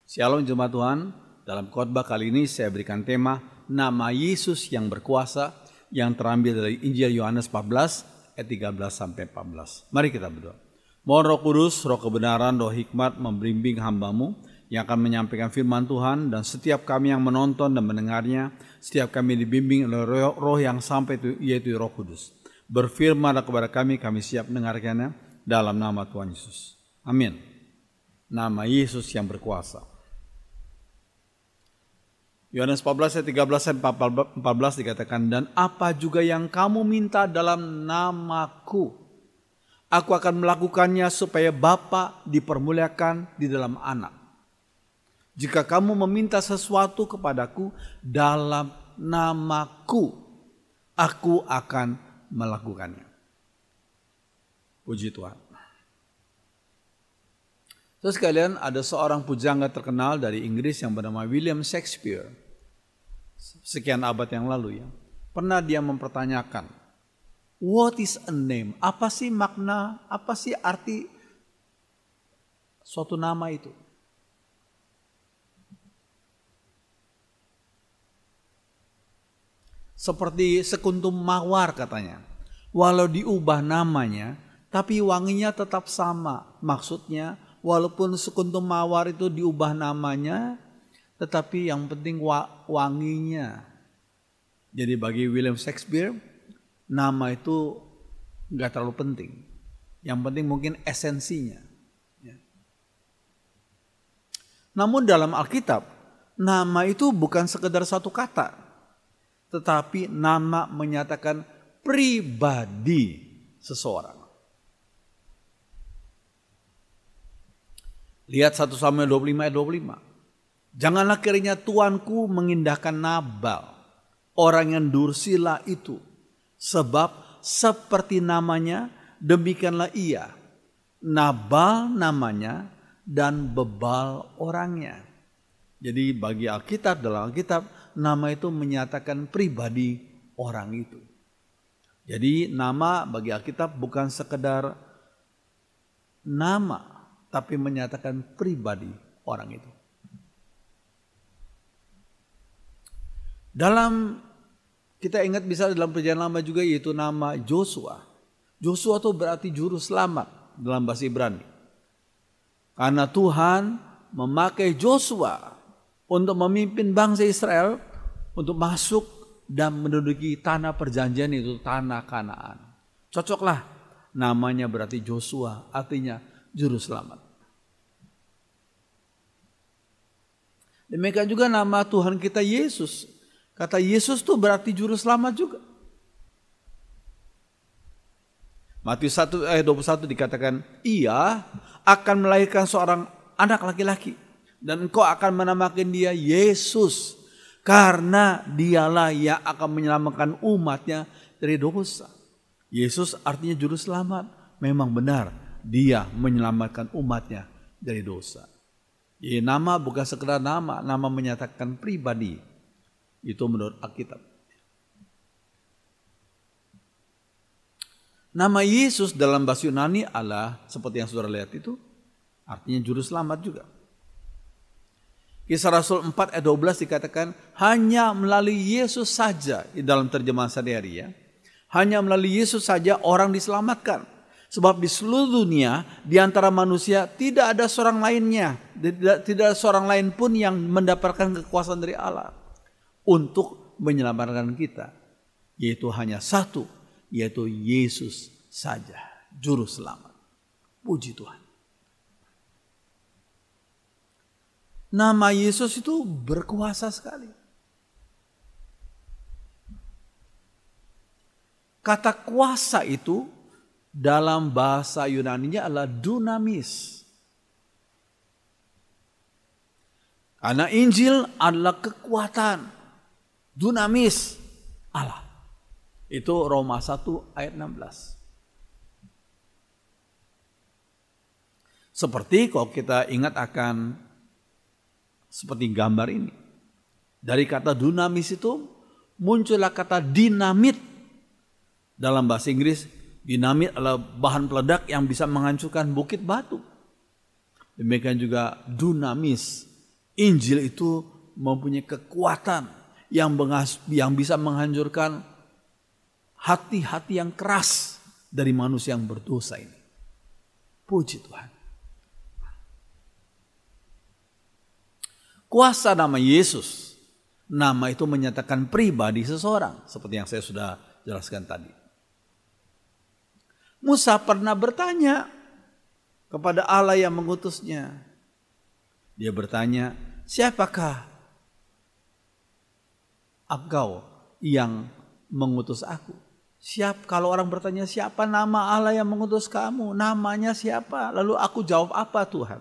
Shalom jemaat Tuhan, dalam khotbah kali ini saya berikan tema nama Yesus yang berkuasa yang terambil dari Injil Yohanes 14 ayat 13 sampai 14. Mari kita berdoa. Mohon Roh Kudus, Roh kebenaran, Roh hikmat membimbing hamba-Mu yang akan menyampaikan firman Tuhan, dan setiap kami yang menonton dan mendengarnya, setiap kami dibimbing oleh Roh yang sampai itu, yaitu Roh Kudus. Berfirmanlah kepada kami siap mendengarkannya dalam nama Tuhan Yesus. Amin. Nama Yesus yang berkuasa. Yohanes 14 ayat 13 sampai 14 dikatakan, dan apa juga yang kamu minta dalam namaku, aku akan melakukannya supaya Bapa dipermuliakan di dalam Anak. Jika kamu meminta sesuatu kepadaku dalam namaku, aku akan melakukannya. Puji Tuhan. Terus sekalian, ada seorang pujangga terkenal dari Inggris yang bernama William Shakespeare. Sekian abad yang lalu ya. Pernah dia mempertanyakan, what is a name? Apa sih makna, apa sih arti suatu nama itu? Seperti sekuntum mawar katanya. Walau diubah namanya, tapi wanginya tetap sama. Maksudnya, walaupun sekuntum mawar itu diubah namanya, tetapi yang penting wanginya. Jadi bagi William Shakespeare, nama itu gak terlalu penting. Yang penting mungkin esensinya. Namun dalam Alkitab, nama itu bukan sekedar satu kata, tetapi nama menyatakan pribadi seseorang. Lihat 1 Samuel 25 ayat 25. Janganlah kiranya tuanku mengindahkan Nabal, orang yang dursila itu. Sebab seperti namanya, demikianlah ia. Nabal namanya dan bebal orangnya. Jadi bagi Alkitab, dalam Alkitab, nama itu menyatakan pribadi orang itu. Jadi nama bagi Alkitab bukan sekedar nama, tapi menyatakan pribadi orang itu. Dalam, kita ingat bisa dalam perjanjian lama juga, yaitu nama Joshua. Joshua itu berarti juru selamat dalam bahasa Ibrani. Karena Tuhan memakai Joshua untuk memimpin bangsa Israel untuk masuk dan menduduki tanah perjanjian, itu tanah Kanaan. Cocoklah namanya berarti Joshua, artinya juru selamat. Demikian juga nama Tuhan kita Yesus. Kata Yesus itu berarti juru selamat juga. Matius 1 ayat 21 dikatakan, ia akan melahirkan seorang anak laki-laki, dan engkau akan menamakan dia Yesus, karena dialah yang akan menyelamatkan umatnya dari dosa. Yesus artinya juru selamat. Memang benar, dia menyelamatkan umatnya dari dosa. Jadi nama bukan sekedar nama, nama menyatakan pribadi. Itu menurut Alkitab. Nama Yesus dalam bahasa Yunani adalah seperti yang saudara lihat itu, artinya juru selamat juga. Kisah Rasul 4 ayat 12 dikatakan, hanya melalui Yesus saja, di dalam terjemahan sehari-hari ya, hanya melalui Yesus saja orang diselamatkan. Sebab di seluruh dunia, di antara manusia tidak ada seorang lainnya, tidak ada seorang lain pun yang mendapatkan kekuasaan dari Allah untuk menyelamatkan kita, yaitu hanya satu, yaitu Yesus saja, juru selamat. Puji Tuhan. Nama Yesus itu berkuasa sekali. Kata kuasa itu dalam bahasa Yunaninya adalah dunamis. Karena Injil adalah kekuatan. Dunamis Allah. Itu Roma 1 ayat 16. Seperti kalau kita ingat akan seperti gambar ini. Dari kata dunamis itu muncullah kata dinamit. Dalam bahasa Inggris, dinamit adalah bahan peledak yang bisa menghancurkan bukit batu. Demikian juga dunamis Injil itu mempunyai kekuatan yang bisa menghancurkan hati-hati yang keras dari manusia yang berdosa ini. Puji Tuhan. Kuasa nama Yesus. Nama itu menyatakan pribadi seseorang. Seperti yang saya sudah jelaskan tadi. Musa pernah bertanya kepada Allah yang mengutusnya. Dia bertanya, siapakah engkau yang mengutus aku? Kalau orang bertanya, siapa nama Allah yang mengutus kamu? Namanya siapa? Lalu aku jawab apa, Tuhan?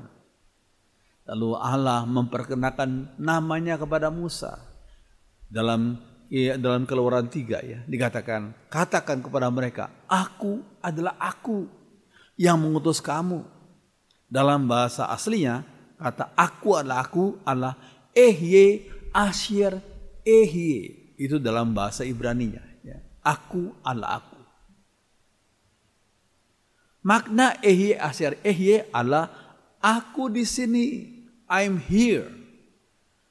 Lalu Allah memperkenalkan namanya kepada Musa. Dalam Keluaran 3 ya, dikatakan, katakan kepada mereka, aku adalah aku yang mengutus kamu. Dalam bahasa aslinya, kata aku adalah Ehye Asyir Ehye. Itu dalam bahasa Ibraninya. Ya. Aku adalah aku. Makna Ehye Asyir Ehye adalah aku di sini. I'm here.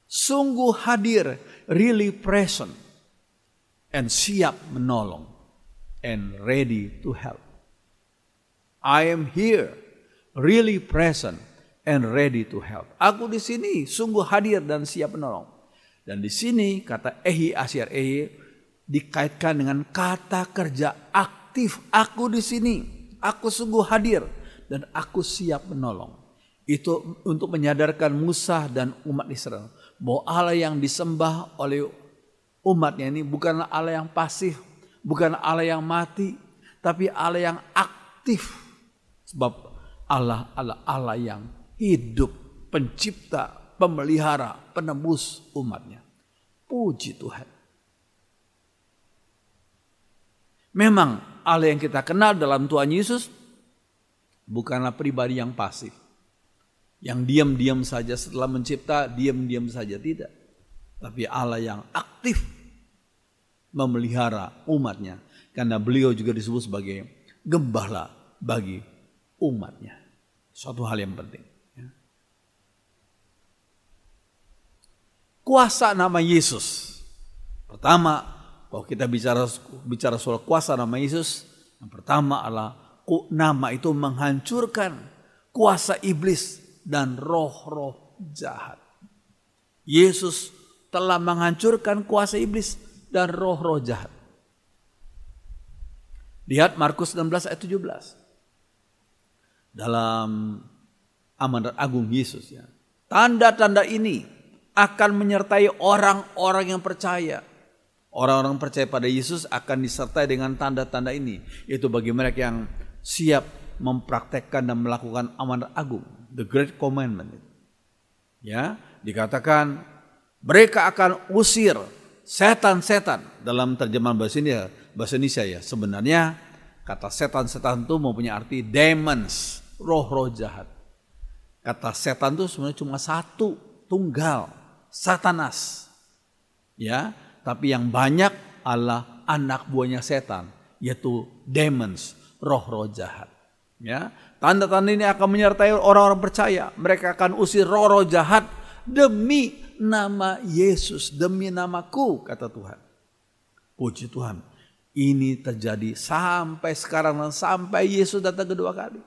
Sungguh hadir, really present. And siap menolong. And ready to help. I am here, really present and ready to help. Aku di sini sungguh hadir dan siap menolong. Dan di sini kata Ehye Asyir Ehye dikaitkan dengan kata kerja aktif. Aku di sini, aku sungguh hadir dan aku siap menolong. Itu untuk menyadarkan Musa dan umat Israel bahwa Allah yang disembah oleh umatnya ini bukanlah Allah yang pasif, bukan Allah yang mati, tapi Allah yang aktif. Sebab Allah adalah Allah yang hidup, pencipta, pemelihara, penebus umatnya. Puji Tuhan. Memang Allah yang kita kenal dalam Tuhan Yesus bukanlah pribadi yang pasif. Yang diam-diam saja setelah mencipta, diam-diam saja, tidak. Tapi Allah yang aktif memelihara umatnya. Karena beliau juga disebut sebagai gembala bagi umatnya. Suatu hal yang penting. Kuasa nama Yesus. Pertama, kalau kita bicara soal kuasa nama Yesus, yang pertama adalah nama itu menghancurkan kuasa iblis dan roh-roh jahat. Yesus telah menghancurkan kuasa iblis dan roh-roh jahat. Lihat Markus 16 ayat 17. Dalam amanat agung Yesus ya. Tanda-tanda ini akan menyertai orang-orang yang percaya. Orang-orang percaya pada Yesus akan disertai dengan tanda-tanda ini. Itu bagi mereka yang siap mempraktekkan dan melakukan amanat agung. The Great Commandment. Ya, dikatakan mereka akan usir setan-setan. Dalam terjemahan bahasa Indonesia ya. Sebenarnya kata setan-setan itu mempunyai arti demons, roh-roh jahat. Kata setan itu sebenarnya cuma satu, tunggal, Satanas. Ya, tapi yang banyak adalah anak buahnya setan, yaitu demons, roh-roh jahat. Ya, tanda-tanda ini akan menyertai orang-orang percaya. Mereka akan usir roh-roh jahat demi nama Yesus, demi namaku, kata Tuhan. Puji Tuhan. Ini terjadi sampai sekarang dan sampai Yesus datang kedua kali.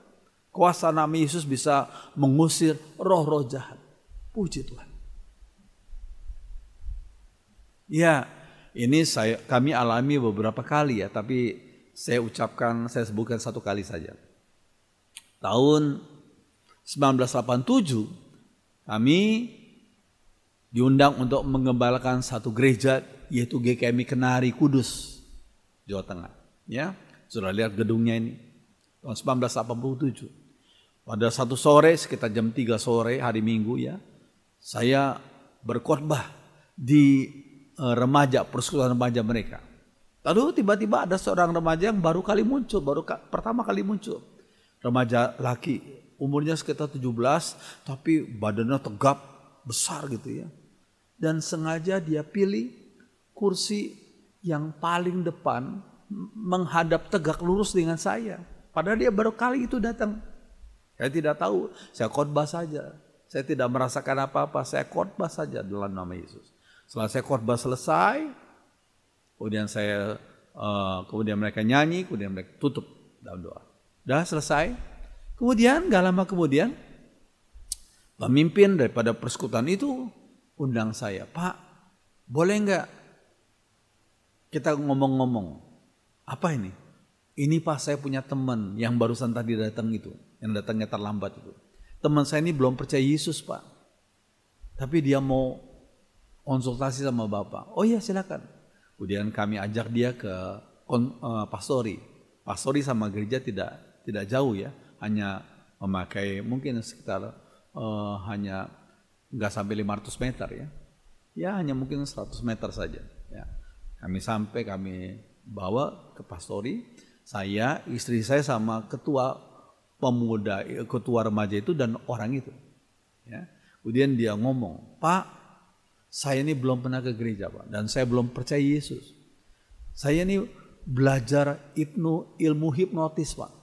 Kuasa nama Yesus bisa mengusir roh-roh jahat. Puji Tuhan. Ya, ini kami alami beberapa kali ya, tapi saya sebutkan satu kali saja. Tahun 1987 kami diundang untuk mengembalakan satu gereja, yaitu GKMI Kenari Kudus, Jawa Tengah. Ya, sudah lihat gedungnya ini. Tahun 1987. Pada satu sore sekitar jam 3 sore hari Minggu ya, saya berkhotbah di persekutuan remaja mereka. Lalu tiba-tiba ada seorang remaja yang pertama kali muncul. Remaja laki, umurnya sekitar 17, tapi badannya tegap, besar gitu ya. Dan sengaja dia pilih kursi yang paling depan menghadap tegak lurus dengan saya. Padahal dia baru kali itu datang. Saya tidak tahu, saya khotbah saja. Saya tidak merasakan apa-apa, saya khotbah saja dalam nama Yesus. Setelah saya khotbah selesai, kemudian mereka nyanyi, kemudian mereka tutup dalam doa. Udah selesai. Kemudian gak lama kemudian pemimpin daripada persekutuan itu undang saya, Pak, boleh nggak kita ngomong-ngomong? Apa ini? Ini Pak, saya punya teman yang barusan tadi datang itu, yang datangnya terlambat itu. Teman saya ini belum percaya Yesus Pak, tapi dia mau konsultasi sama Bapak. Oh iya silakan. Kemudian kami ajak dia ke pastori. Pastori sama gereja tidak jauh ya, hanya memakai mungkin sekitar hanya nggak sampai 500 meter ya. Ya hanya mungkin 100 meter saja. Ya. Kami bawa ke pastori. Saya, istri saya sama ketua pemuda, ketua remaja itu dan orang itu. Ya. Kemudian dia ngomong, Pak, saya ini belum pernah ke gereja Pak, dan saya belum percaya Yesus. Saya ini belajar ilmu hipnotis Pak.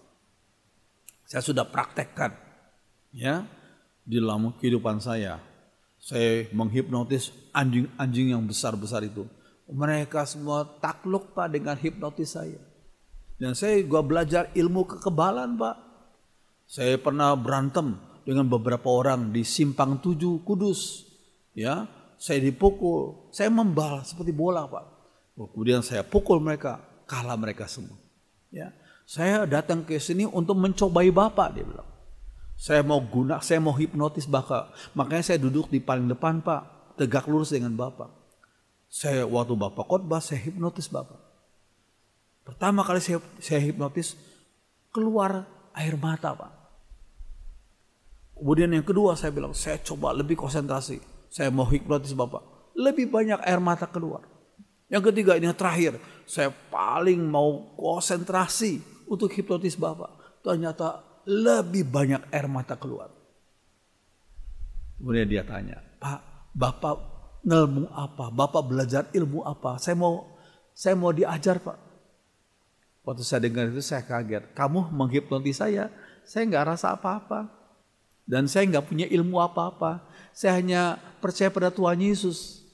Saya sudah praktekkan ya di dalam kehidupan saya. Saya menghipnotis anjing-anjing yang besar-besar itu. Mereka semua takluk Pak dengan hipnotis saya. Dan saya juga belajar ilmu kekebalan Pak. Saya pernah berantem dengan beberapa orang di Simpang 7 Kudus. Ya, saya dipukul, saya membal seperti bola Pak. Kemudian saya pukul mereka, kalah mereka semua. Ya, saya datang ke sini untuk mencobai Bapak, dia bilang. Saya mau hipnotis Bapak. Makanya saya duduk di paling depan Pak, tegak lurus dengan Bapak. Saya waktu Bapak khotbah, saya hipnotis Bapak. Pertama kali saya hipnotis, keluar air mata Pak. Kemudian yang kedua saya bilang, saya coba lebih konsentrasi. Saya mau hipnotis Bapak. Lebih banyak air mata keluar. Yang ketiga ini yang terakhir, saya paling mau konsentrasi untuk hipnotis Bapak. Ternyata lebih banyak air mata keluar. Kemudian dia tanya, Pak, Bapak ilmu apa? Bapak belajar ilmu apa? Saya mau diajar Pak. Waktu saya dengar itu saya kaget. Kamu menghipnotis saya nggak rasa apa-apa. Dan saya nggak punya ilmu apa-apa. Saya hanya percaya pada Tuhan Yesus.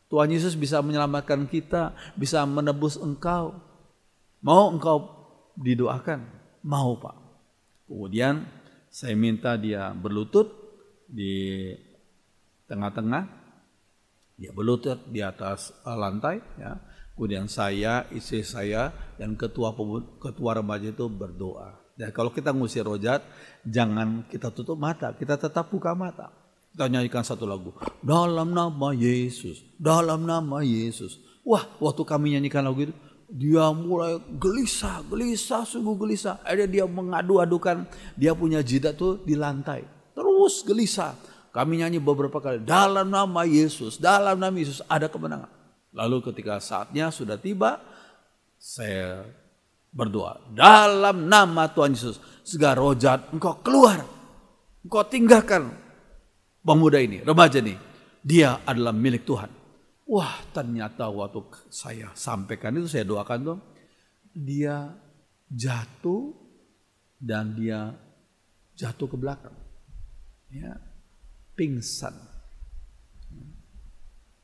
Tuhan Yesus bisa menyelamatkan kita, bisa menebus engkau. Mau engkau didoakan? Mau Pak. Kemudian saya minta dia berlutut di tengah-tengah. Dia berlutut di atas lantai. Ya. Kemudian saya, istri saya, dan ketua remaja itu berdoa. Dan kalau kita ngusir roh jahat, jangan kita tutup mata, kita tetap buka mata. Kita nyanyikan satu lagu, dalam nama Yesus, dalam nama Yesus. Wah, waktu kami nyanyikan lagu itu, dia mulai gelisah, sungguh gelisah. Akhirnya dia mengadu-adukan, dia punya jidat tuh di lantai. Terus gelisah. Kami nyanyi beberapa kali, dalam nama Yesus, ada kemenangan. Lalu ketika saatnya sudah tiba, saya berdoa, dalam nama Tuhan Yesus, segala roh jahat engkau keluar, engkau tinggalkan pemuda ini, remaja ini, dia adalah milik Tuhan. Wah, ternyata waktu saya sampaikan itu, saya doakan tuh, dia jatuh dan dia jatuh ke belakang, ya, pingsan,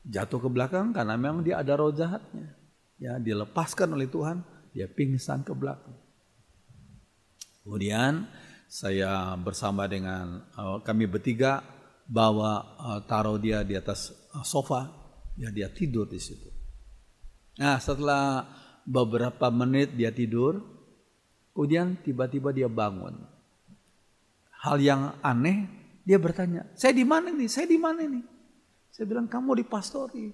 jatuh ke belakang karena memang dia ada roh jahatnya, ya, dilepaskan oleh Tuhan. Dia pingsan ke belakang. Kemudian saya bersama dengan kami bertiga taruh dia di atas sofa, ya dia tidur di situ. Nah setelah beberapa menit dia tidur, kemudian tiba-tiba dia bangun. Hal yang aneh, dia bertanya, saya di mana nih? Saya bilang, kamu di pastori.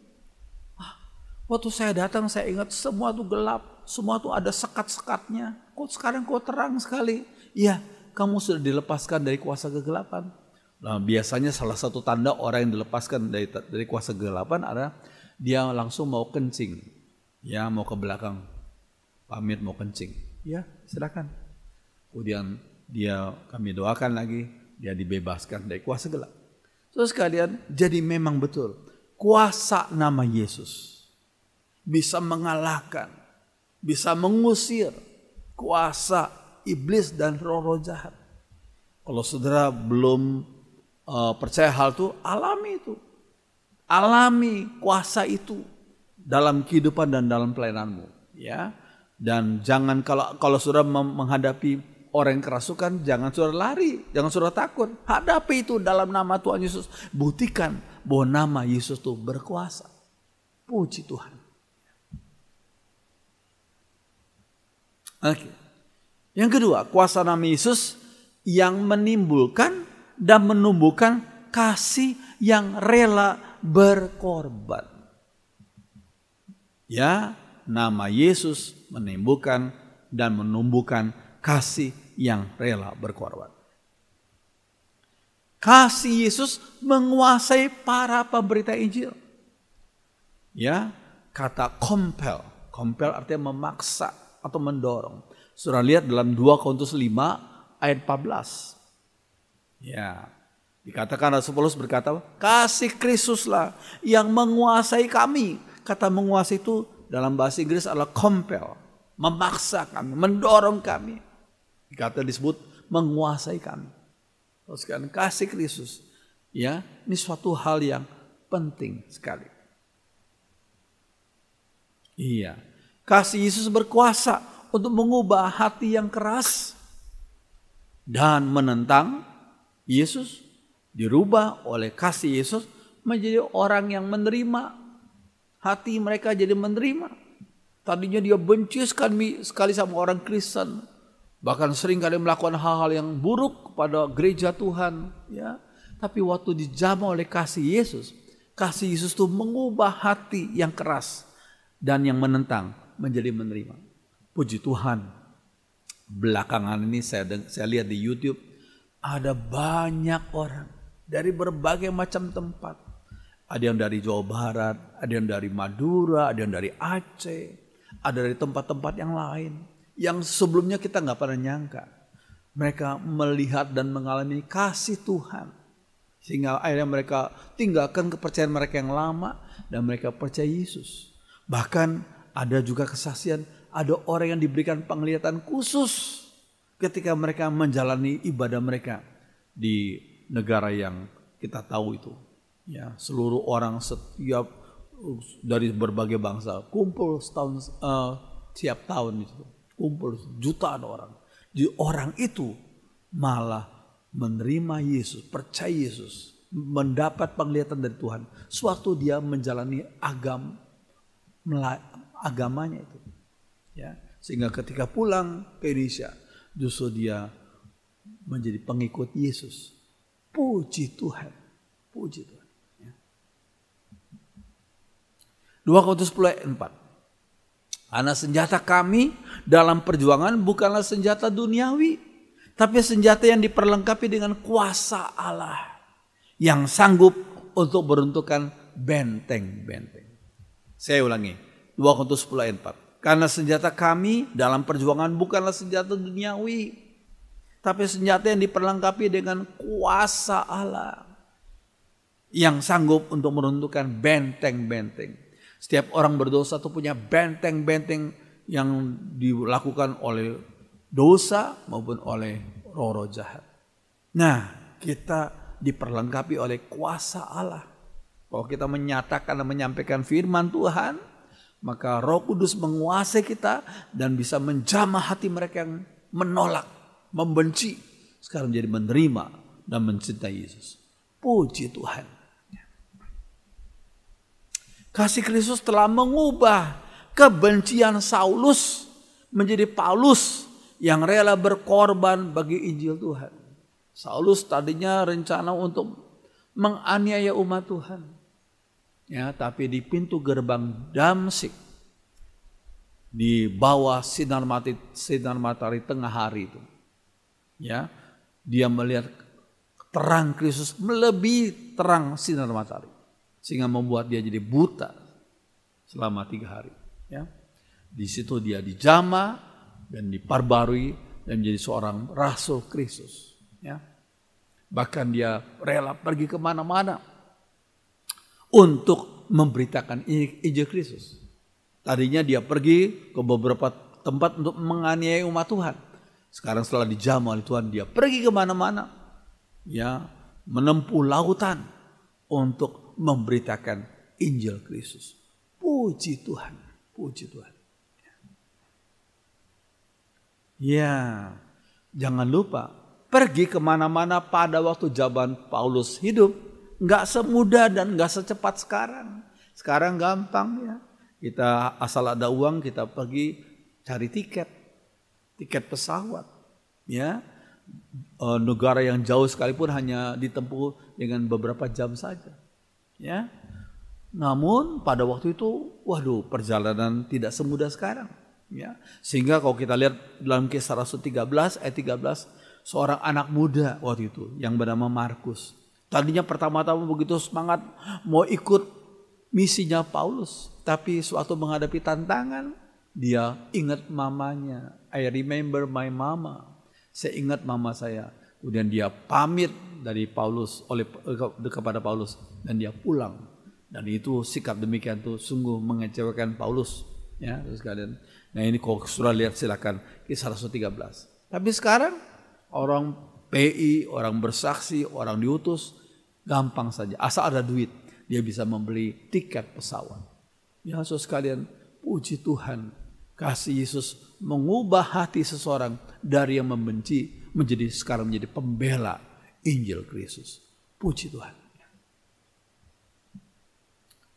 Waktu saya datang saya ingat semua itu gelap, semua itu ada sekat-sekatnya. Kok sekarang kok terang sekali? Iya, kamu sudah dilepaskan dari kuasa kegelapan. Nah, biasanya salah satu tanda orang yang dilepaskan dari kuasa kegelapan adalah dia langsung mau kencing, ya mau ke belakang, pamit mau kencing. Ya silakan. Kemudian kami doakan lagi, dia dibebaskan dari kuasa gelap. Terus sekalian, jadi memang betul kuasa nama Yesus bisa mengalahkan, bisa mengusir kuasa iblis dan roh-roh jahat. Kalau saudara belum percaya hal itu, alami itu. Alami kuasa itu dalam kehidupan dan dalam pelayananmu, ya. Dan jangan kalau sudah menghadapi orang yang kerasukan, jangan sudah lari, jangan sudah takut. Hadapi itu dalam nama Tuhan Yesus. Buktikan bahwa nama Yesus itu berkuasa. Puji Tuhan. Oke. Yang kedua, kuasa nama Yesus yang menimbulkan dan menumbuhkan kasih yang rela berkorban. Ya, nama Yesus menimbulkan dan menumbuhkan kasih yang rela berkorban. Kasih Yesus menguasai para pemberita Injil. Ya, kata compel. Compel artinya memaksa atau mendorong. Saudara lihat dalam 2 Korintus 5 ayat 14. Ya, dikatakan Rasul Paulus berkata, kasih Kristuslah yang menguasai kami. Kata menguasai itu dalam bahasa Inggris adalah compel, memaksa kami, mendorong kami. Kata disebut menguasai kami. Terus kan kasih Kristus, ya, ini suatu hal yang penting sekali. Iya, kasih Yesus berkuasa untuk mengubah hati yang keras dan menentang Yesus, dirubah oleh kasih Yesus menjadi orang yang menerima. Hati mereka jadi menerima. Tadinya dia benci sekali sama orang Kristen. Bahkan sering kali melakukan hal-hal yang buruk kepada gereja Tuhan. Ya. Tapi waktu dijamah oleh kasih Yesus itu mengubah hati yang keras dan yang menentang menjadi menerima. Puji Tuhan. Belakangan ini saya lihat di YouTube ada banyak orang dari berbagai macam tempat. Ada yang dari Jawa Barat, ada yang dari Madura, ada yang dari Aceh, ada dari tempat-tempat yang lain. Yang sebelumnya kita nggak pernah nyangka. Mereka melihat dan mengalami kasih Tuhan. Sehingga akhirnya mereka tinggalkan kepercayaan mereka yang lama dan mereka percaya Yesus. Bahkan ada juga kesaksian, ada orang yang diberikan penglihatan khusus ketika mereka menjalani ibadah mereka di negara yang kita tahu itu. Ya, seluruh orang setiap dari berbagai bangsa kumpul tiap tahun itu kumpul jutaan orang. Jadi orang itu malah menerima Yesus, percaya Yesus, mendapat penglihatan dari Tuhan. Suatu dia menjalani agamanya itu. Ya, sehingga ketika pulang ke Indonesia justru dia menjadi pengikut Yesus. Puji Tuhan, puji Tuhan. 2 Korintus 10 ayat 4. Karena senjata kami dalam perjuangan bukanlah senjata duniawi, tapi senjata yang diperlengkapi dengan kuasa Allah yang sanggup untuk meruntuhkan benteng-benteng. Saya ulangi, 2 Korintus 10 ayat 4. Karena senjata kami dalam perjuangan bukanlah senjata duniawi, tapi senjata yang diperlengkapi dengan kuasa Allah yang sanggup untuk meruntuhkan benteng-benteng. Setiap orang berdosa itu punya benteng-benteng yang dilakukan oleh dosa maupun oleh roh-roh jahat. Nah, kita diperlengkapi oleh kuasa Allah. Kalau kita menyatakan dan menyampaikan firman Tuhan, maka Roh Kudus menguasai kita dan bisa menjamah hati mereka yang menolak, membenci, sekarang menjadi menerima dan mencintai Yesus. Puji Tuhan. Kasih Kristus telah mengubah kebencian Saulus menjadi Paulus yang rela berkorban bagi Injil Tuhan. Saulus tadinya rencana untuk menganiaya umat Tuhan. Ya, tapi di pintu gerbang Damsyik, di bawah sinar matahari tengah hari itu, ya, dia melihat terang Kristus melebihi terang sinar matahari. Sehingga membuat dia jadi buta selama 3 hari. Ya. Di situ dia dijamah dan diperbarui dan menjadi seorang rasul Kristus. Ya. Bahkan dia rela pergi kemana-mana untuk memberitakan Injil Kristus. Tadinya dia pergi ke beberapa tempat untuk menganiaya umat Tuhan. Sekarang setelah dijamah oleh Tuhan, dia pergi kemana-mana. Ya, menempuh lautan untuk memberitakan Injil Kristus. Puji Tuhan, puji Tuhan. Ya, jangan lupa pergi kemana-mana pada waktu zaman Paulus hidup nggak semudah dan nggak secepat sekarang. Sekarang gampang ya. Kita asal ada uang kita pergi cari tiket pesawat. Ya, negara yang jauh sekalipun hanya ditempuh dengan beberapa jam saja. Ya, namun pada waktu itu, waduh, perjalanan tidak semudah sekarang. Ya, sehingga kalau kita lihat dalam Kisah Rasul 13 ayat 13, seorang anak muda waktu itu yang bernama Markus. Tadinya pertama-tama begitu semangat mau ikut misinya Paulus, tapi suatu menghadapi tantangan, dia ingat mamanya. I remember my mama. Saya ingat mama saya. Kemudian dia pamit dari Paulus kepada Paulus dan dia pulang. Dan itu sikap demikian tuh sungguh mengecewakan Paulus. Ya, terus kalian. Nah ini kalau sudah lihat silakan Kisah Rasul 13. Tapi sekarang orang PI, orang bersaksi, orang diutus gampang saja. Asal ada duit dia bisa membeli tiket pesawat. Ya saudara sekalian, puji Tuhan. Kasih Yesus mengubah hati seseorang dari yang membenci sekarang menjadi pembela Injil Kristus. Puji Tuhan.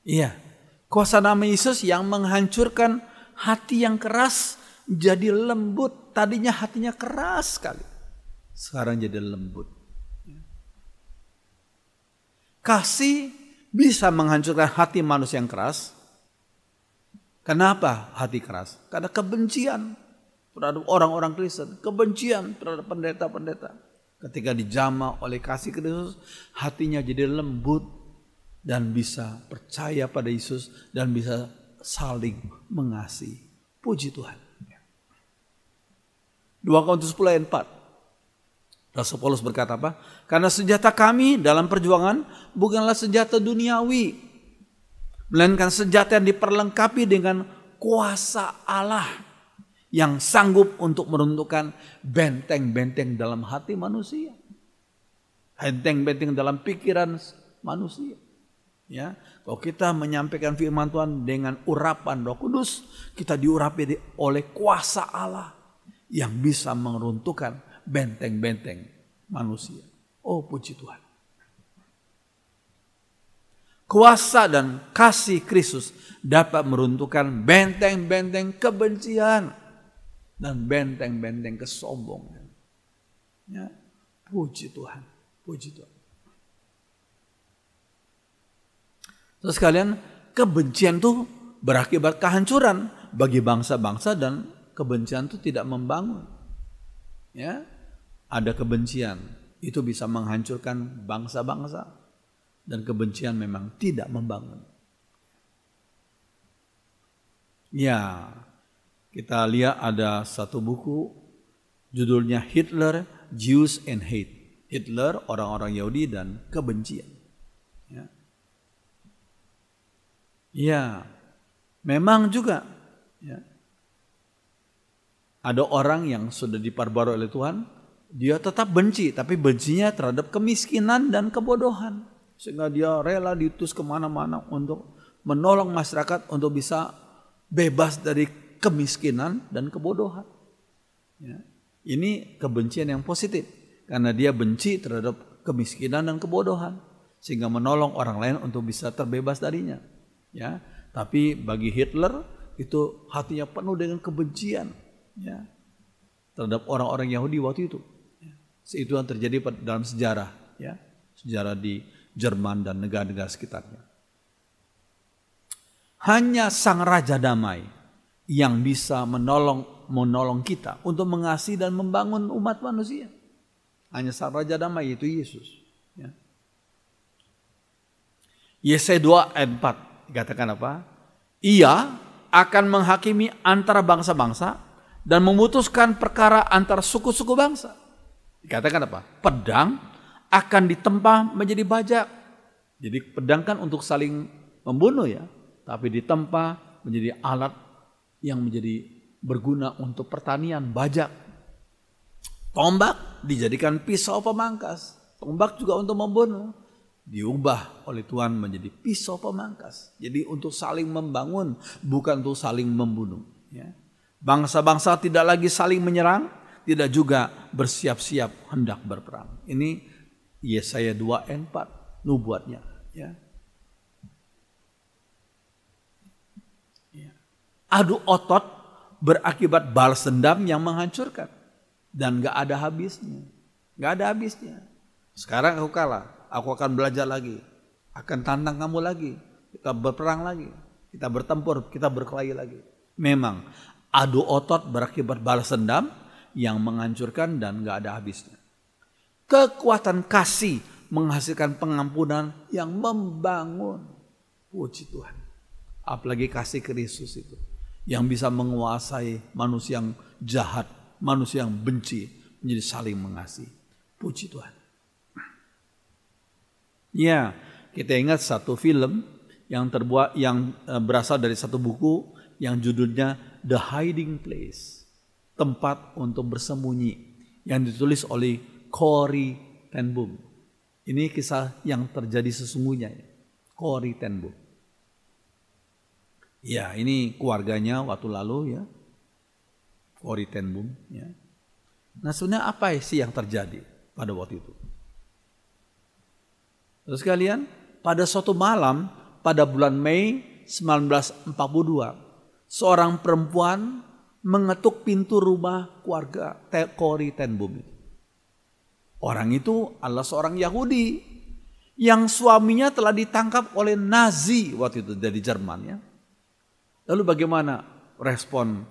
Iya, kuasa nama Yesus yang menghancurkan hati yang keras jadi lembut. Tadinya hatinya keras sekali, sekarang jadi lembut. Kasih bisa menghancurkan hati manusia yang keras. Kenapa hati keras? Karena kebencian terhadap orang-orang Kristen, kebencian terhadap pendeta-pendeta. Ketika dijamah oleh kasih Kristus, hatinya jadi lembut dan bisa percaya pada Yesus dan bisa saling mengasihi. Puji Tuhan. 2 Korintus 10 ayat 4. Rasul Paulus berkata apa? Karena senjata kami dalam perjuangan bukanlah senjata duniawi, melainkan senjata yang diperlengkapi dengan kuasa Allah yang sanggup untuk meruntuhkan benteng-benteng dalam hati manusia, benteng-benteng dalam pikiran manusia. Ya, kalau kita menyampaikan firman Tuhan dengan urapan Roh Kudus, kita diurapi oleh kuasa Allah yang bisa meruntuhkan benteng-benteng manusia. Oh, puji Tuhan. Kuasa dan kasih Kristus dapat meruntuhkan benteng-benteng kebencian dan benteng-benteng kesombongan. Ya, puji Tuhan, puji Tuhan. Terus sekalian, kebencian itu berakibat kehancuran bagi bangsa-bangsa dan kebencian itu tidak membangun. Ya, ada kebencian itu bisa menghancurkan bangsa-bangsa. Dan kebencian memang tidak membangun. Ya, kita lihat ada satu buku judulnya Hitler, Jews and Hate. Hitler, orang-orang Yahudi dan kebencian. Ya, memang juga. Ya, ada orang yang sudah diperbarui oleh Tuhan, dia tetap benci, tapi bencinya terhadap kemiskinan dan kebodohan. Sehingga dia rela diutus kemana-mana untuk menolong masyarakat untuk bisa bebas dari kemiskinan dan kebodohan. Ya. Ini kebencian yang positif. Karena dia benci terhadap kemiskinan dan kebodohan. Sehingga menolong orang lain untuk bisa terbebas darinya. Ya. Tapi bagi Hitler itu hatinya penuh dengan kebencian. Ya. Terhadap orang-orang Yahudi waktu itu. Ya. Itu yang terjadi dalam sejarah. Ya. Sejarah di Jerman dan negara-negara sekitarnya. Hanya Sang Raja Damai yang bisa menolong kita untuk mengasihi dan membangun umat manusia. Hanya Sang Raja Damai, yaitu Yesus. Ya. Yesaya 2 ayat 4 dikatakan apa? Ia akan menghakimi antara bangsa-bangsa dan memutuskan perkara antara suku-suku bangsa. Dikatakan apa? Pedang akan ditempa menjadi bajak. Jadi pedang kan untuk saling membunuh ya, tapi ditempa menjadi alat yang menjadi berguna untuk pertanian, bajak. Tombak dijadikan pisau pemangkas. Tombak juga untuk membunuh. Diubah oleh Tuhan menjadi pisau pemangkas. Jadi untuk saling membangun, bukan untuk saling membunuh. Ya. Bangsa-bangsa tidak lagi saling menyerang, tidak juga bersiap-siap hendak berperang. Ini Yesaya 2 ayat 4 nubuatnya. Ya. Adu otot berakibat balas dendam yang menghancurkan. Dan gak ada habisnya. Gak ada habisnya. Sekarang aku kalah. Aku akan belajar lagi. Akan tantang kamu lagi. Kita berperang lagi. Kita bertempur. Kita berkelahi lagi. Memang adu otot berakibat balas dendam yang menghancurkan dan gak ada habisnya. Kekuatan kasih menghasilkan pengampunan yang membangun. Puji Tuhan. Apalagi kasih Kristus itu. Yang bisa menguasai manusia yang jahat. Manusia yang benci. Menjadi saling mengasihi. Puji Tuhan. Ya, kita ingat satu film yang berasal dari satu buku yang judulnya The Hiding Place, tempat untuk bersembunyi, yang ditulis oleh Corrie ten Boom. Ini kisah yang terjadi sesungguhnya, Corrie ten Boom. Ya, ini keluarganya waktu lalu ya, Corrie ten Boom. Ya. Nah, sebenarnya apa sih yang terjadi pada waktu itu? Terus kalian, pada suatu malam pada bulan Mei 1942, seorang perempuan mengetuk pintu rumah keluarga Corrie ten Boom. Orang itu adalah seorang Yahudi yang suaminya telah ditangkap oleh Nazi waktu itu dari Jerman. Ya. Lalu bagaimana respon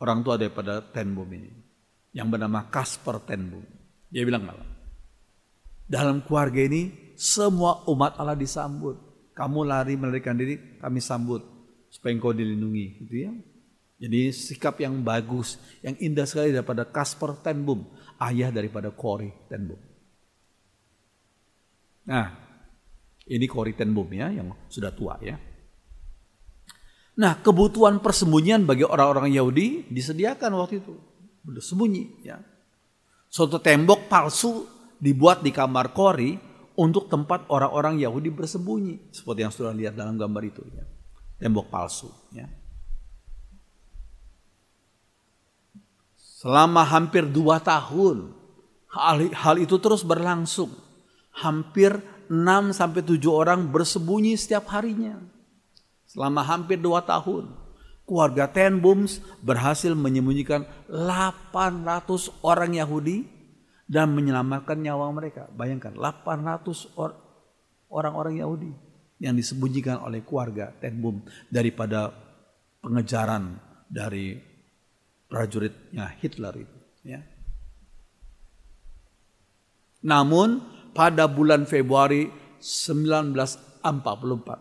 orang tua daripada ten Boom ini, yang bernama Casper ten Boom? Dia bilang apa? Dalam keluarga ini semua umat Allah disambut. Kamu lari melarikan diri, kami sambut supaya engkau dilindungi, gitu ya. Jadi sikap yang bagus, yang indah sekali daripada Casper ten Boom, ayah daripada Corrie ten Boom. Nah, ini Corrie ten Boom ya, yang sudah tua ya. Nah, kebutuhan persembunyian bagi orang-orang Yahudi disediakan waktu itu, bersembunyi ya. Suatu tembok palsu dibuat di kamar Corrie untuk tempat orang-orang Yahudi bersembunyi. Seperti yang sudah lihat dalam gambar itu. Ya. Tembok palsu. Ya. Selama hampir 2 tahun, hal itu terus berlangsung. Hampir 6-7 orang bersembunyi setiap harinya. Selama hampir 2 tahun, keluarga ten Boom berhasil menyembunyikan 800 orang Yahudi dan menyelamatkan nyawa mereka. Bayangkan 800 orang-orang Yahudi yang disembunyikan oleh keluarga ten Boom daripada pengejaran dari prajuritnya Hitler itu. Ya. Namun pada bulan Februari 1944,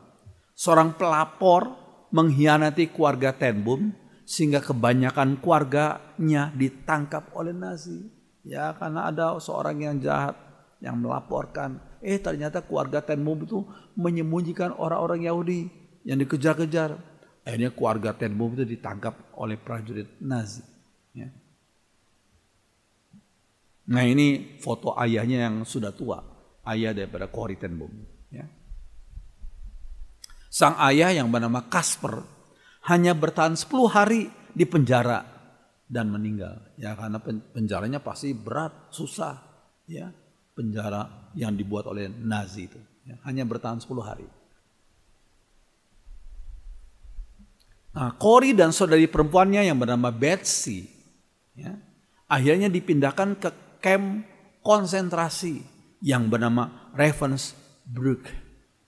seorang pelapor mengkhianati keluarga ten Boom sehingga kebanyakan keluarganya ditangkap oleh Nazi. Ya, karena ada seorang yang jahat yang melaporkan, ternyata keluarga ten Boom itu menyembunyikan orang-orang Yahudi yang dikejar-kejar. Akhirnya keluarga ten Boom itu ditangkap oleh prajurit Nazi. Ya. Nah, ini foto ayahnya yang sudah tua, ayah daripada Corrie ten Boom. Ya. Sang ayah yang bernama Casper hanya bertahan 10 hari di penjara dan meninggal. Ya, karena penjaranya pasti berat, susah. Ya, penjara yang dibuat oleh Nazi itu. Ya, hanya bertahan 10 hari. Nah, Corrie dan saudari perempuannya yang bernama Betsy, ya, akhirnya dipindahkan ke kamp konsentrasi yang bernama Ravensbrück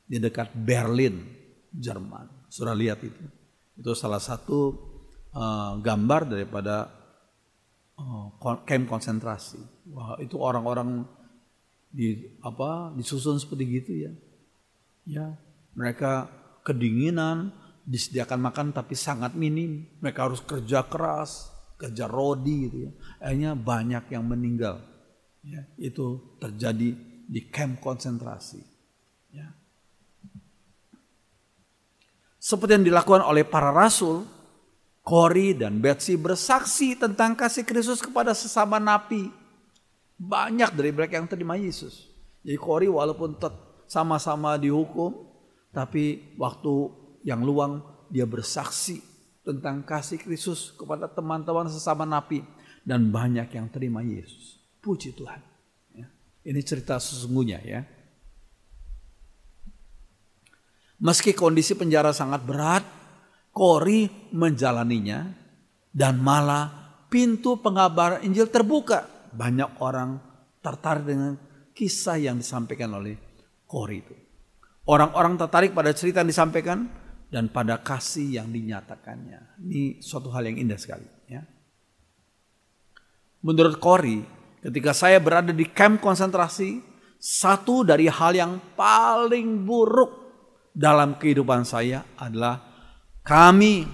di dekat Berlin, Jerman. Sudah lihat itu. Itu salah satu gambar daripada kamp konsentrasi. Wah, itu orang-orang disusun seperti gitu ya. Ya, mereka kedinginan, disediakan makan tapi sangat minim. Mereka harus kerja keras, kerja rodi gitu ya. Akhirnya banyak yang meninggal. Ya, itu terjadi di kamp konsentrasi. Ya. Seperti yang dilakukan oleh para rasul, Corrie dan Betsy bersaksi tentang kasih Kristus kepada sesama napi. Banyak dari mereka yang terima Yesus. Jadi Kori walaupun sama-sama dihukum, tapi waktu yang luang dia bersaksi tentang kasih Kristus kepada teman-teman sesama napi. Dan banyak yang terima Yesus. Puji Tuhan. Ya. Ini cerita sesungguhnya ya. Meski kondisi penjara sangat berat, Kori menjalaninya dan malah pintu pengabaran Injil terbuka. Banyak orang tertarik dengan kisah yang disampaikan oleh Kori itu. Orang-orang tertarik pada cerita yang disampaikan dan pada kasih yang dinyatakannya. Ini suatu hal yang indah sekali. Ya. Menurut Kori, ketika saya berada di kamp konsentrasi, satu dari hal yang paling buruk dalam kehidupan saya adalah kami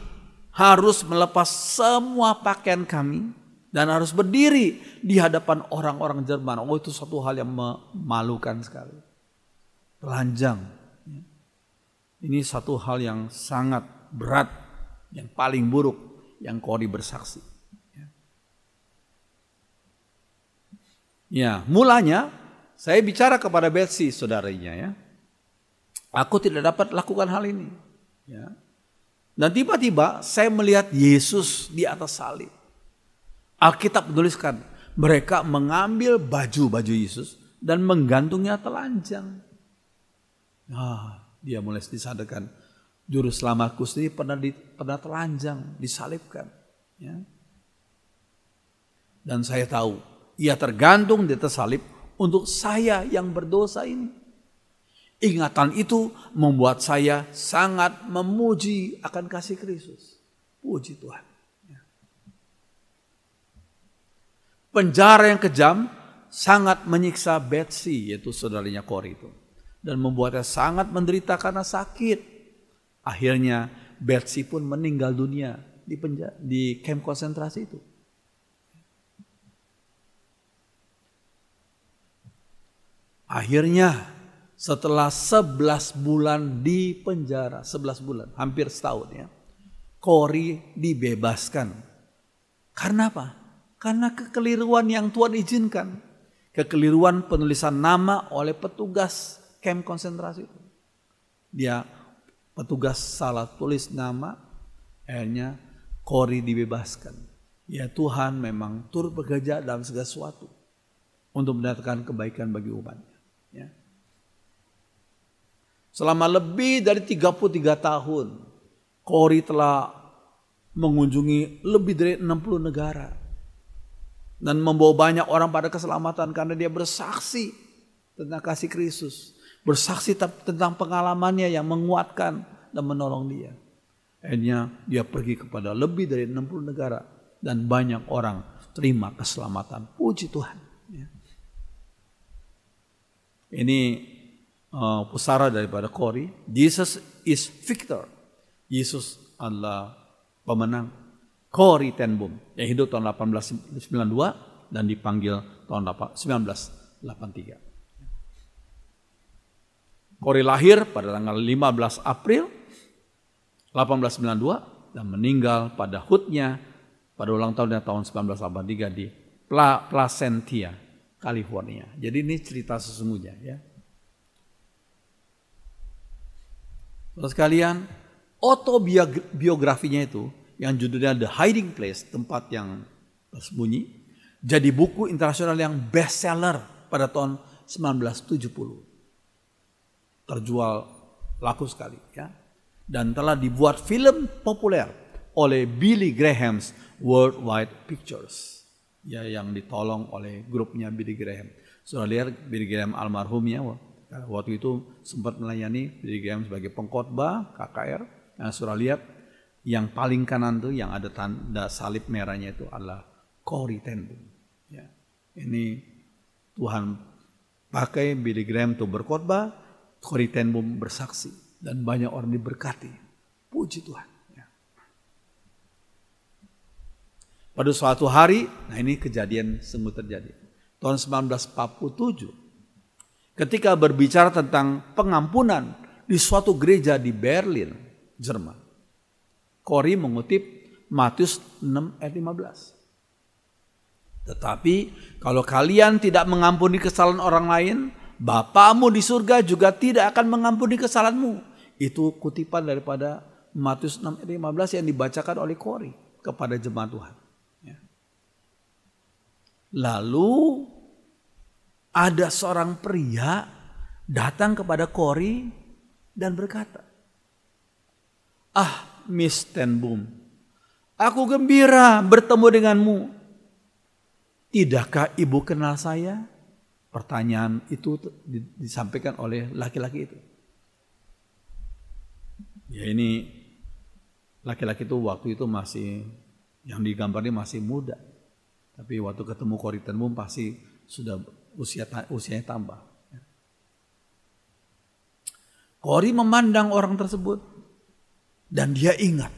harus melepas semua pakaian kami dan harus berdiri di hadapan orang-orang Jerman. Oh, itu satu hal yang memalukan sekali. Telanjang. Ini satu hal yang sangat berat, yang paling buruk yang Kori bersaksi. Ya, mulanya saya bicara kepada Betsy, saudaranya ya. Aku tidak dapat lakukan hal ini. Ya. Dan tiba-tiba saya melihat Yesus di atas salib. Alkitab menuliskan mereka mengambil baju-baju Yesus dan menggantungnya telanjang. Dia mulai disadarkan juru selamatku sendiri pernah telanjang, disalibkan. Ya. Dan saya tahu ia tergantung di atas salib untuk saya yang berdosa ini. Ingatan itu membuat saya sangat memuji akan kasih Kristus. Puji Tuhan. Penjara yang kejam sangat menyiksa Betsy, yaitu saudaranya Kori itu. Dan membuatnya sangat menderita karena sakit. Akhirnya Betsy pun meninggal dunia di kamp konsentrasi itu. Akhirnya setelah 11 bulan di penjara, 11 bulan, hampir setahun ya, Kori dibebaskan. Karena apa? Karena kekeliruan yang Tuhan izinkan. Kekeliruan penulisan nama oleh petugas kamp konsentrasi itu. Petugas salah tulis nama, akhirnya Kori dibebaskan. Ya, Tuhan memang turut bekerja dalam segala sesuatu untuk mendatangkan kebaikan bagi umatnya. Ya. Selama lebih dari 33 tahun, Kori telah mengunjungi lebih dari 60 negara. Dan membawa banyak orang pada keselamatan karena dia bersaksi tentang kasih Kristus. Bersaksi tentang pengalamannya yang menguatkan dan menolong dia. Akhirnya dia pergi kepada lebih dari 60 negara. Dan banyak orang terima keselamatan. Puji Tuhan. Ya. Ini pusara daripada Kori. Jesus is victor. Yesus adalah pemenang. Kori ten Boom yang hidup tahun 1892 dan dipanggil tahun 1983. Kori lahir pada tanggal 15 April 1892 dan meninggal pada hutnya pada ulang tahunnya tahun 1983 di Placentia, California. Jadi ini cerita sesungguhnya ya. Terus sekalian, autobiografinya itu yang judulnya The Hiding Place, tempat yang tersembunyi, jadi buku internasional yang bestseller pada tahun 1970. Terjual laku sekali ya. Dan telah dibuat film populer oleh Billy Graham's Worldwide Pictures. Ya, yang ditolong oleh grupnya Billy Graham. Sudah lihat Billy Graham almarhumnya, waktu itu sempat melayani Billy Graham sebagai pengkhotbah KKR. Nah, sudah lihat yang paling kanan tuh yang ada tanda salib merahnya itu adalah Kori ten Boom. Ya. Ini Tuhan pakai Billy Graham untuk berkhotbah, Kori ten Boom bersaksi dan banyak orang diberkati. Puji Tuhan. Ya. Pada suatu hari, nah ini kejadian sungguh terjadi. Tahun 1947, ketika berbicara tentang pengampunan di suatu gereja di Berlin, Jerman, Kori mengutip Matius 6 ayat 15. Tetapi kalau kalian tidak mengampuni kesalahan orang lain, Bapamu di surga juga tidak akan mengampuni kesalahanmu. Itu kutipan daripada Matius 6:15 yang dibacakan oleh Kori kepada jemaat Tuhan. Ya. Lalu ada seorang pria datang kepada Kori dan berkata, Miss Ten Boom, aku gembira bertemu denganmu. Tidakkah ibu kenal saya? Pertanyaan itu disampaikan oleh laki-laki itu. Ya, ini laki-laki itu waktu itu masih, yang digambarnya masih muda. Tapi waktu ketemu Kori Ten Boom pasti sudah usianya tambah. Kori memandang orang tersebut dan dia ingat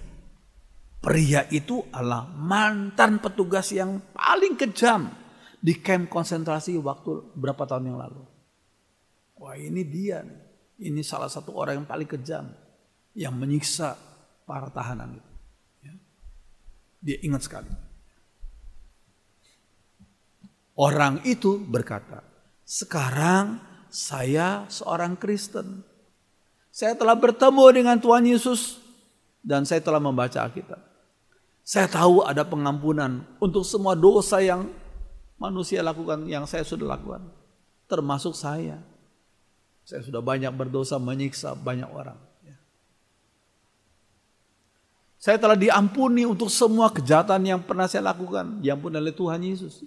pria itu adalah mantan petugas yang paling kejam di kamp konsentrasi waktu berapa tahun yang lalu. Wah, ini dia nih. Ini salah satu orang yang paling kejam yang menyiksa para tahanan itu. Ya. Dia ingat sekali. Orang itu berkata, sekarang saya seorang Kristen. Saya telah bertemu dengan Tuhan Yesus dan saya telah membaca Alkitab. Saya tahu ada pengampunan untuk semua dosa yang manusia lakukan, yang saya sudah lakukan. Termasuk saya. Saya sudah banyak berdosa, menyiksa banyak orang. Saya telah diampuni untuk semua kejahatan yang pernah saya lakukan. Diampuni oleh Tuhan Yesus.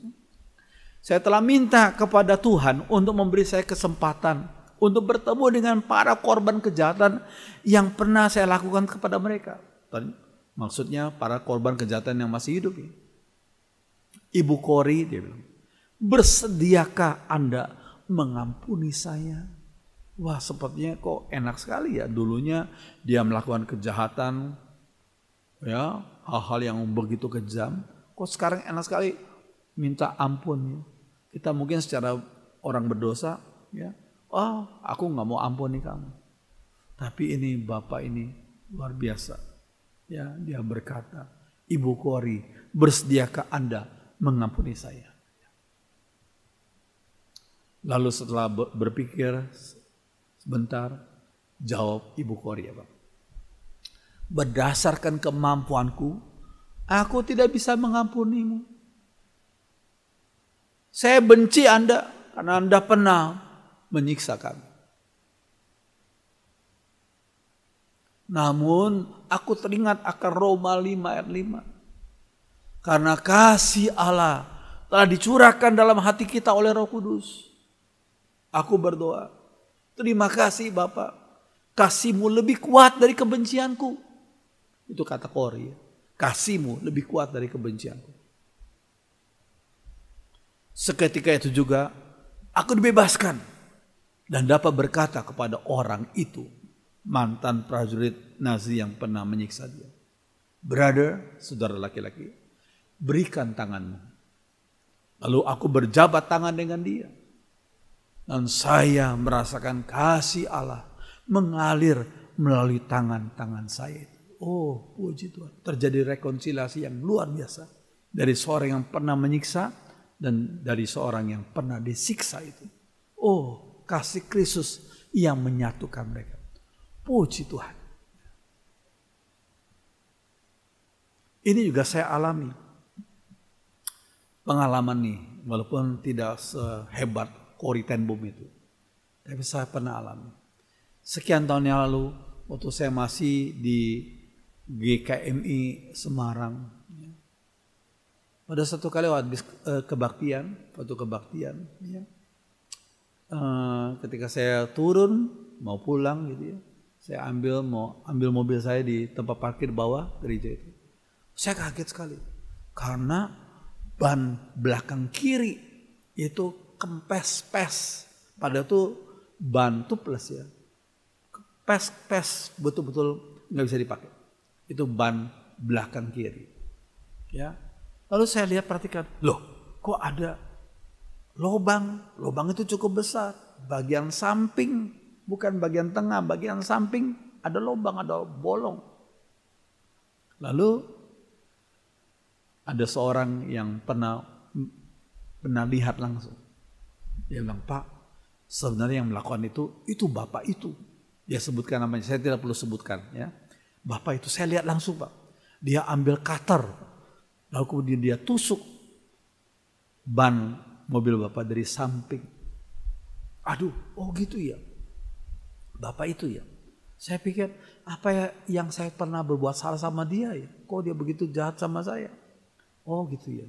Saya telah minta kepada Tuhan untuk memberi saya kesempatan untuk bertemu dengan para korban kejahatan yang pernah saya lakukan kepada mereka. Maksudnya para korban kejahatan yang masih hidup. Ibu Kori, dia bilang, bersediakah Anda mengampuni saya? Wah, sepertinya kok enak sekali ya. Dulunya dia melakukan kejahatan, ya, hal-hal yang begitu kejam. Kok sekarang enak sekali minta ampun. Ya. Kita mungkin secara orang berdosa, ya, aku nggak mau ampuni kamu. Tapi ini Bapak ini luar biasa. Ya, dia berkata, Ibu Kori, bersediakah Anda mengampuni saya? Lalu setelah berpikir sebentar, jawab Ibu Kori, ya Pak. Berdasarkan kemampuanku, aku tidak bisa mengampunimu. Saya benci Anda karena Anda pernah menyiksa kami. Namun aku teringat akan Roma 5 ayat 5. Karena kasih Allah telah dicurahkan dalam hati kita oleh Roh Kudus. Aku berdoa, terima kasih Bapak, kasih-Mu lebih kuat dari kebencianku. Itu kata Kori, kasih-Mu lebih kuat dari kebencianku. Seketika itu juga aku dibebaskan dan dapat berkata kepada orang itu, mantan prajurit Nazi yang pernah menyiksa dia, brother, saudara laki-laki, berikan tanganmu. Lalu aku berjabat tangan dengan dia. Dan saya merasakan kasih Allah mengalir melalui tangan-tangan saya. Oh, puji Tuhan. Terjadi rekonsiliasi yang luar biasa. Dari seorang yang pernah menyiksa dan dari seorang yang pernah disiksa itu. Oh, kasih Kristus yang menyatukan mereka. Puji Tuhan. Ini juga saya alami. Pengalaman nih, walaupun tidak sehebat Kori Ten Boom itu. Tapi saya pernah alami. Sekian tahun yang lalu, waktu saya masih di GKMI Semarang. Pada satu kali waktu kebaktian, ya, ketika saya turun mau pulang gitu ya, saya mau ambil mobil saya di tempat parkir bawah gereja itu. Saya kaget sekali karena ban belakang kiri itu kempes-pes, pada tuh ban tubeless ya, pes betul-betul nggak bisa dipakai. Itu ban belakang kiri, ya. Lalu saya lihat, perhatikan, loh, kok ada lubang itu cukup besar, bagian samping, bukan bagian tengah, bagian samping ada lubang, ada bolong. Lalu ada seorang yang pernah pernah lihat langsung. Dia bilang, Pak, sebenarnya yang melakukan itu Bapak itu. Dia sebutkan namanya, saya tidak perlu sebutkan ya. Bapak itu saya lihat langsung, Pak. Dia ambil cutter, lalu kemudian dia tusuk ban mobil Bapak dari samping. Aduh, oh gitu ya. Bapak itu ya. Saya pikir, apa ya yang saya pernah berbuat salah sama dia ya? Kok dia begitu jahat sama saya? Oh gitu ya.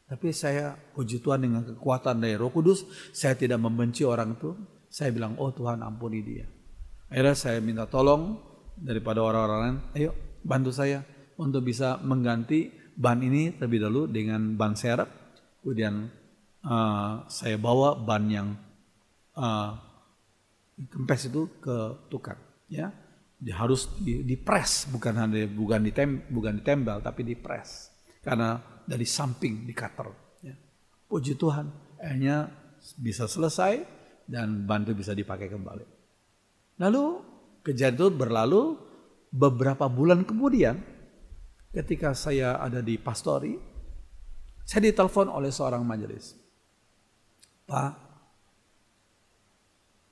Tapi saya, puji Tuhan, dengan kekuatan dari Roh Kudus, saya tidak membenci orang itu. Saya bilang, oh Tuhan, ampuni dia. Akhirnya saya minta tolong daripada orang-orang lain, ayo bantu saya untuk bisa mengganti ban ini terlebih dahulu dengan ban serep. Kemudian saya bawa ban yang kempes itu ke tukang, ya. Dia harus dipres, bukan ditembal, tapi dipres. Karena dari samping di cutter. Ya. Puji Tuhan, akhirnya bisa selesai dan ban itu bisa dipakai kembali. Lalu kejadian itu berlalu beberapa bulan kemudian, ketika saya ada di pastori, saya ditelepon oleh seorang majelis. Pak,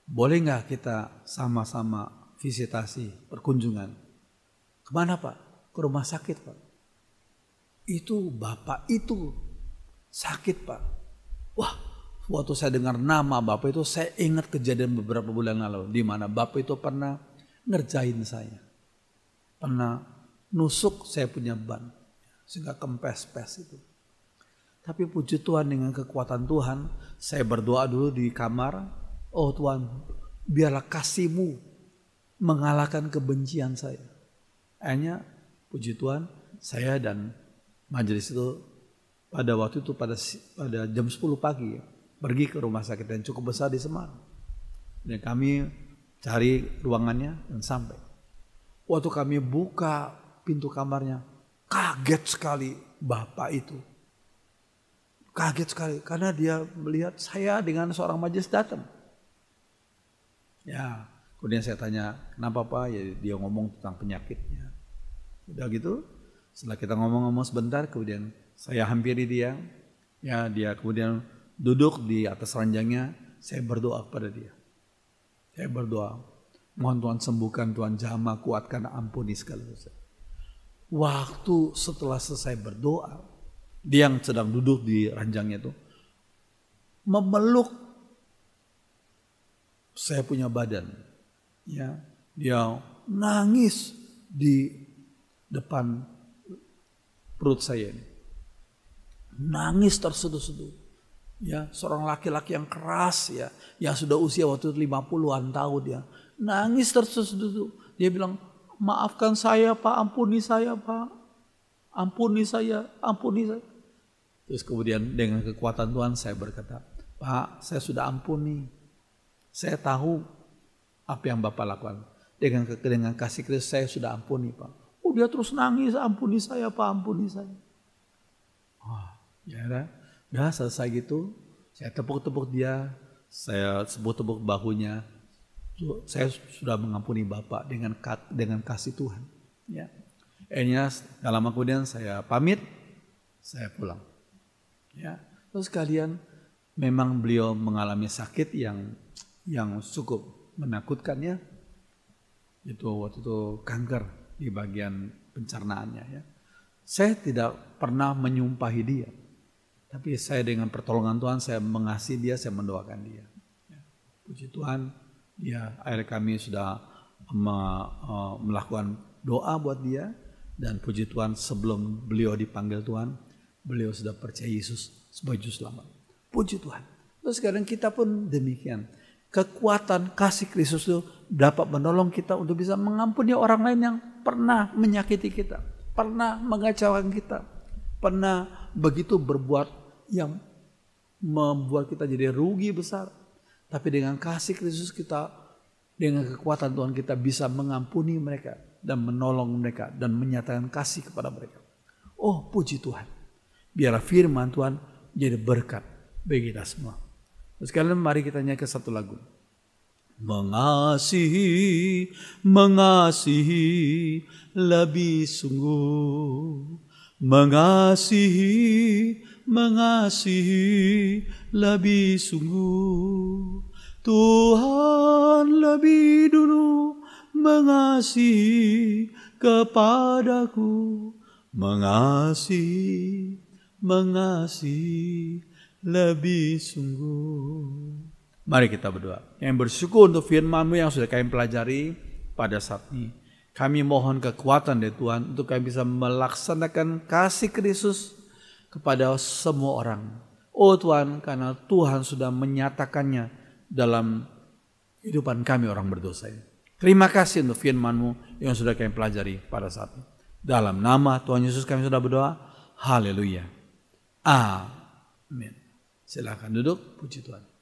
boleh nggak kita sama-sama visitasi, perkunjungan? Kemana Pak? Ke rumah sakit Pak. Itu Bapak itu sakit Pak. Wah, waktu saya dengar nama Bapak itu, saya ingat kejadian beberapa bulan lalu. Di mana Bapak itu pernah ngerjain saya. Pernah nusuk saya punya ban. Sehingga kempes-pes itu. Tapi puji Tuhan, dengan kekuatan Tuhan, saya berdoa dulu di kamar. Oh Tuhan, biarlah kasih-Mu mengalahkan kebencian saya. Akhirnya puji Tuhan, saya dan majelis itu pada waktu itu pada jam 10 pagi pergi ke rumah sakit yang cukup besar di Semarang. Dan kami cari ruangannya dan sampai. Waktu kami buka pintu kamarnya, kaget sekali Bapak itu. Kaget sekali karena dia melihat saya dengan seorang majelis datang. Ya, kemudian saya tanya, kenapa Pak? Ya, dia ngomong tentang penyakitnya. Udah gitu, setelah kita ngomong-ngomong sebentar, kemudian saya hampiri dia. Ya, dia kemudian duduk di atas ranjangnya. Saya berdoa kepada dia. Saya berdoa, mohon Tuhan sembuhkan, Tuhan jamah, kuatkan, ampuni segala dosa. Waktu setelah selesai berdoa, dia yang sedang duduk di ranjangnya itu memeluk saya punya badan, ya, dia nangis di depan perut saya ini, nangis terseduh-seduh, ya, seorang laki-laki yang keras, ya, yang sudah usia waktu itu 50-an tahun, ya, nangis terseduh-seduh. Dia bilang, maafkan saya Pak, ampuni saya Pak, ampuni saya, ampuni saya. Terus kemudian dengan kekuatan Tuhan saya berkata, Pak, saya sudah ampuni. Saya tahu apa yang Bapak lakukan. Dengan kasih Kristus saya sudah ampuni Pak. Oh, dia terus nangis, ampuni saya Pak, ampuni saya. Oh, ya udah selesai gitu. Saya tepuk-tepuk dia, saya tepuk-tepuk bahunya. Saya sudah mengampuni Bapak dengan kasih Tuhan. Ya. Akhirnya gak lama kemudian saya pamit, saya pulang. Ya, terus kalian memang beliau mengalami sakit yang cukup menakutkan, ya. Itu waktu itu kanker di bagian pencernaannya, ya. Saya tidak pernah menyumpahi dia, tapi saya dengan pertolongan Tuhan saya mengasihi dia, saya mendoakan dia. Ya. Puji Tuhan, ya, akhirnya kami sudah melakukan doa buat dia, dan puji Tuhan sebelum beliau dipanggil Tuhan, beliau sudah percaya Yesus sebagai juru selamat. Puji Tuhan. Terus sekarang kita pun demikian. Kekuatan kasih Kristus itu dapat menolong kita untuk bisa mengampuni orang lain yang pernah menyakiti kita, pernah mengacaukan kita, pernah begitu berbuat yang membuat kita jadi rugi besar. Tapi dengan kasih Kristus kita, dengan kekuatan Tuhan kita bisa mengampuni mereka dan menolong mereka dan menyatakan kasih kepada mereka. Oh, puji Tuhan. Biarlah firman Tuhan jadi berkat bagi kita semua. Sekalian mari kita nyanyi satu lagu. Mengasihi, mengasihi lebih sungguh. Mengasihi, mengasihi lebih sungguh. Tuhan lebih dulu mengasihi kepadaku, mengasihi lebih sungguh. Mari kita berdoa. Yang bersyukur untuk firman-Mu yang sudah kami pelajari pada saat ini. Kami mohon kekuatan dari Tuhan untuk kami bisa melaksanakan kasih Kristus kepada semua orang. Oh Tuhan, karena Tuhan sudah menyatakannya dalam kehidupan kami orang berdosa ini. Terima kasih untuk firman-Mu yang sudah kami pelajari pada saat ini. Dalam nama Tuhan Yesus kami sudah berdoa. Haleluya. Amin. Silakan duduk, puji Tuhan.